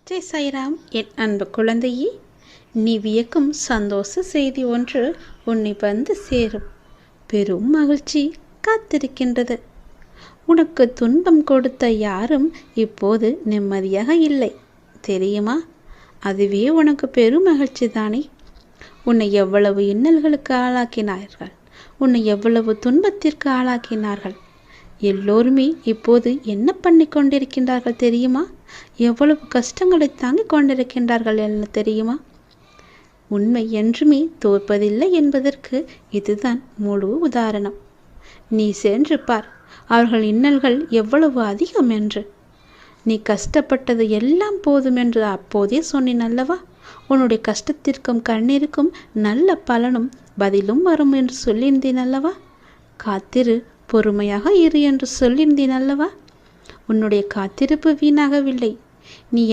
ஜெய் சாய்ராம். என் அன்பு குழந்தையே, நீ வியக்கும் சந்தோஷ செய்தி ஒன்று உன்னை வந்து சேரும். பெரும் மகிழ்ச்சி காத்திருக்கின்றது. உனக்கு துன்பம் கொடுத்த யாரும் இப்போது நிம்மதியாக இல்லை தெரியுமா? அதுவே உனக்கு பெரும் மகிழ்ச்சி தானே. உன்னை எவ்வளவு இன்னல்களுக்கு ஆளாக்கினார்கள், உன்னை எவ்வளவு துன்பத்திற்கு ஆளாக்கினார்கள். எல்லோருமே இப்போது என்ன பண்ணி கொண்டிருக்கின்றார்கள் தெரியுமா? எவ்வளவு கஷ்டங்களை தாங்கிக் கொண்டிருக்கின்றார்கள் என்ன தெரியுமா? உண்மை என்றுமே தோற்பதில்லை என்பதற்கு இதுதான் முழு உதாரணம். நீ சென்று பார், அவர்கள் இன்னல்கள் எவ்வளவு அதிகம் என்று. நீ கஷ்டப்பட்டது எல்லாம் போதும் என்று அப்போதே சொன்னேன் அல்லவா? உன்னுடைய கஷ்டத்திற்கும் கண்ணீருக்கும் நல்ல பலனும் பதிலும் வரும் என்று சொல்லியிருந்தேன் அல்லவா? காத்திரு, பொறுமையாக இரு என்று சொல்லியிருந்தேன் அல்லவா? உன்னுடைய காத்திருப்பு வீணாகவில்லை.